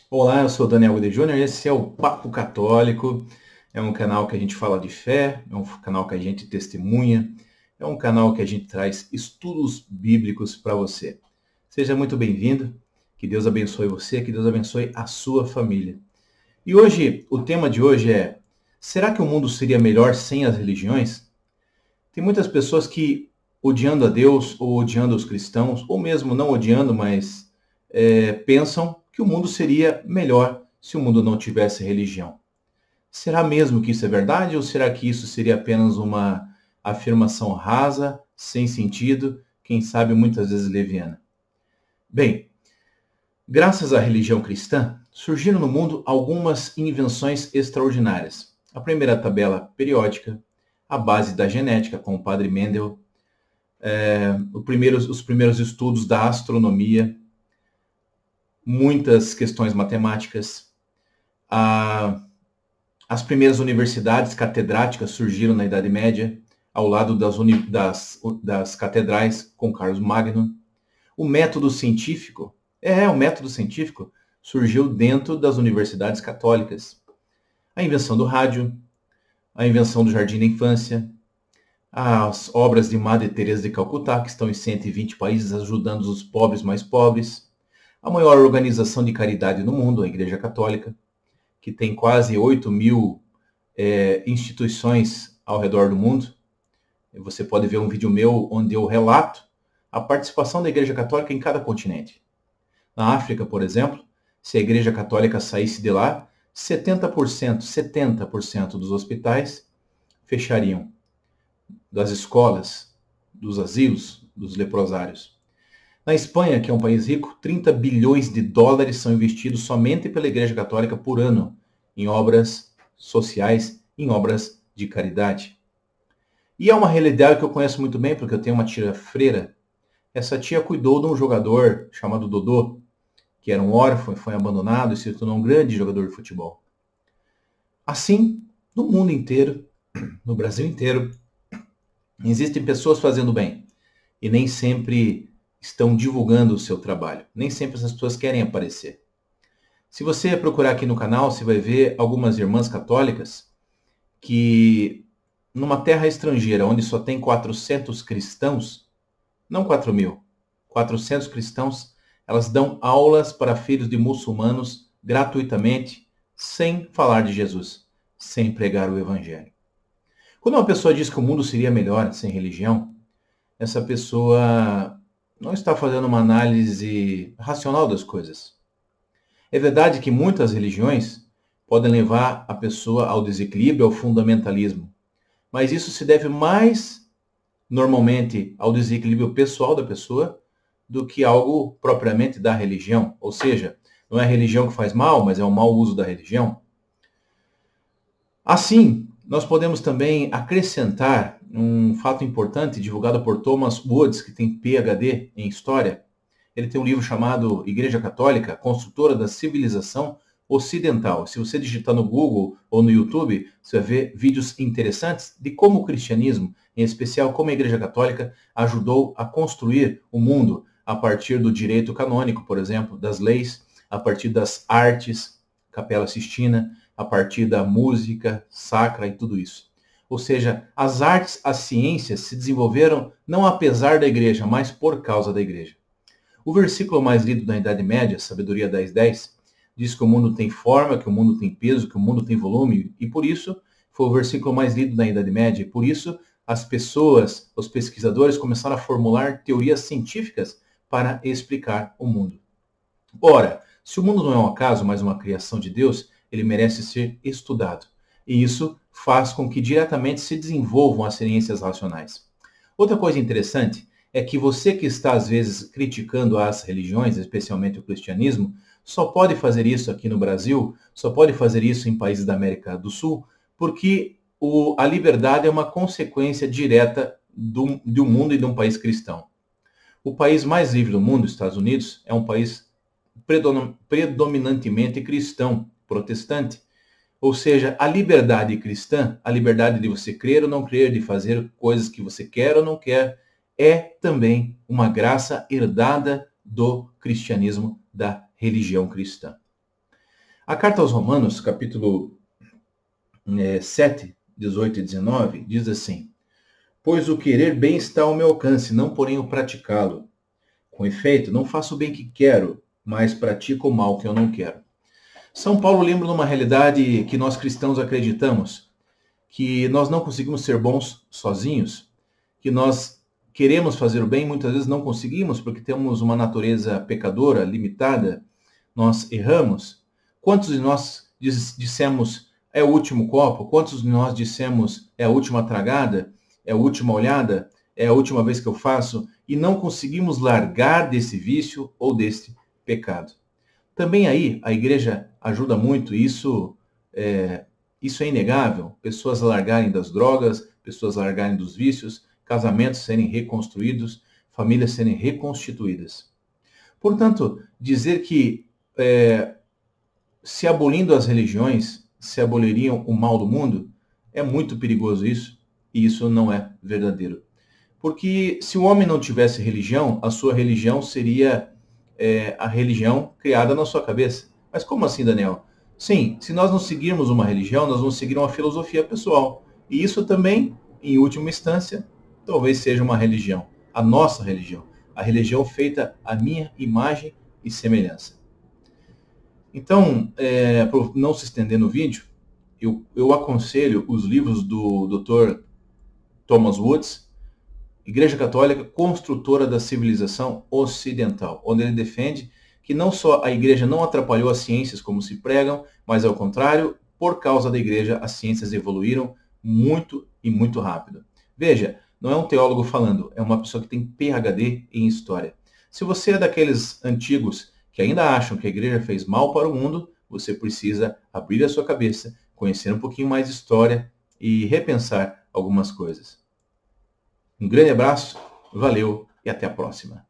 Olá, eu sou Daniel Gude Júnior, esse é o Papo Católico, é um canal que a gente fala de fé, é um canal que a gente testemunha, é um canal que a gente traz estudos bíblicos para você. Seja muito bem-vindo, que Deus abençoe você, que Deus abençoe a sua família. E hoje, o tema de hoje é: será que o mundo seria melhor sem as religiões? Tem muitas pessoas que, odiando a Deus, ou odiando os cristãos, ou mesmo não odiando, mas pensam que o mundo seria melhor se o mundo não tivesse religião. Será mesmo que isso é verdade, ou será que isso seria apenas uma afirmação rasa, sem sentido, quem sabe muitas vezes leviana? Bem, graças à religião cristã, surgiram no mundo algumas invenções extraordinárias. A primeira tabela periódica, a base da genética com o padre Mendel, os primeiros estudos da astronomia, muitas questões matemáticas. As primeiras universidades catedráticas surgiram na Idade Média, ao lado das catedrais, com Carlos Magno. O método científico surgiu dentro das universidades católicas. A invenção do rádio, a invenção do jardim da infância, as obras de Madre Teresa de Calcutá, que estão em 120 países ajudando os pobres mais pobres, a maior organização de caridade no mundo, a Igreja Católica, que tem quase 8.000 instituições ao redor do mundo. Você pode ver um vídeo meu onde eu relato a participação da Igreja Católica em cada continente. Na África, por exemplo, se a Igreja Católica saísse de lá, 70% dos hospitais fechariam, das escolas, dos asilos, dos leprosários. Na Espanha, que é um país rico, 30 bilhões de dólares são investidos somente pela Igreja Católica por ano em obras sociais, em obras de caridade. E é uma realidade que eu conheço muito bem, porque eu tenho uma tia freira. Essa tia cuidou de um jogador chamado Dodô, que era um órfão e foi abandonado e se tornou um grande jogador de futebol. Assim, no mundo inteiro, no Brasil inteiro, existem pessoas fazendo bem e nem sempre estão divulgando o seu trabalho. Nem sempre essas pessoas querem aparecer. Se você procurar aqui no canal, você vai ver algumas irmãs católicas que, numa terra estrangeira, onde só tem 400 cristãos, não 4.000, 400 cristãos, elas dão aulas para filhos de muçulmanos gratuitamente, sem falar de Jesus, sem pregar o evangelho. Quando uma pessoa diz que o mundo seria melhor sem religião, essa pessoa não está fazendo uma análise racional das coisas. É verdade que muitas religiões podem levar a pessoa ao desequilíbrio, ao fundamentalismo, mas isso se deve mais normalmente ao desequilíbrio pessoal da pessoa do que algo propriamente da religião. Ou seja, não é a religião que faz mal, mas é o mau uso da religião. Assim, nós podemos também acrescentar um fato importante divulgado por Thomas Woods, que tem PhD em História. Ele tem um livro chamado Igreja Católica, Construtora da Civilização Ocidental. Se você digitar no Google ou no YouTube, você vai ver vídeos interessantes de como o cristianismo, em especial como a Igreja Católica, ajudou a construir o mundo a partir do direito canônico, por exemplo, das leis, a partir das artes, Capela Sistina, a partir da música sacra e tudo isso. Ou seja, as artes, as ciências se desenvolveram não apesar da igreja, mas por causa da igreja. O versículo mais lido na Idade Média, Sabedoria 10:10, diz que o mundo tem forma, que o mundo tem peso, que o mundo tem volume, e por isso foi o versículo mais lido na Idade Média, e por isso as pessoas, os pesquisadores começaram a formular teorias científicas para explicar o mundo. Ora, se o mundo não é um acaso, mas uma criação de Deus, ele merece ser estudado. E isso faz com que diretamente se desenvolvam as ciências racionais. Outra coisa interessante é que você que está às vezes criticando as religiões, especialmente o cristianismo, só pode fazer isso aqui no Brasil, só pode fazer isso em países da América do Sul, porque a liberdade é uma consequência direta do mundo e de um país cristão. O país mais livre do mundo, Estados Unidos, é um país predominantemente cristão, protestante. Ou seja, a liberdade cristã, a liberdade de você crer ou não crer, de fazer coisas que você quer ou não quer, é também uma graça herdada do cristianismo, da religião cristã. A carta aos Romanos, capítulo 7, 18 e 19, diz assim: pois o querer bem está ao meu alcance, não porém o praticá-lo. Com efeito, não faço o bem que quero, mas pratico o mal que eu não quero. São Paulo lembra de uma realidade que nós cristãos acreditamos, que nós não conseguimos ser bons sozinhos, que nós queremos fazer o bem, muitas vezes não conseguimos, porque temos uma natureza pecadora, limitada, nós erramos. Quantos de nós dissemos é o último copo? Quantos de nós dissemos é a última tragada? É a última olhada? É a última vez que eu faço? E não conseguimos largar desse vício ou desse pecado. Também aí a igreja ajuda muito, isso é inegável. Pessoas largarem das drogas, pessoas largarem dos vícios, casamentos serem reconstruídos, famílias serem reconstituídas. Portanto, dizer que se abolindo as religiões, se aboliriam o mal do mundo, é muito perigoso isso, e isso não é verdadeiro. Porque se o homem não tivesse religião, a sua religião seria a religião criada na sua cabeça. Mas como assim, Daniel? Sim, se nós não seguirmos uma religião, nós vamos seguir uma filosofia pessoal. E isso também, em última instância, talvez seja uma religião. A nossa religião. A religião feita à minha imagem e semelhança. Então, por não se estender no vídeo, eu aconselho os livros do Dr. Thomas Woods, Igreja Católica Construtora da Civilização Ocidental, onde ele defende que não só a igreja não atrapalhou as ciências como se pregam, mas ao contrário, por causa da igreja, as ciências evoluíram muito e muito rápido. Veja, não é um teólogo falando, é uma pessoa que tem PhD em história. Se você é daqueles antigos que ainda acham que a igreja fez mal para o mundo, você precisa abrir a sua cabeça, conhecer um pouquinho mais de história e repensar algumas coisas. Um grande abraço, valeu e até a próxima.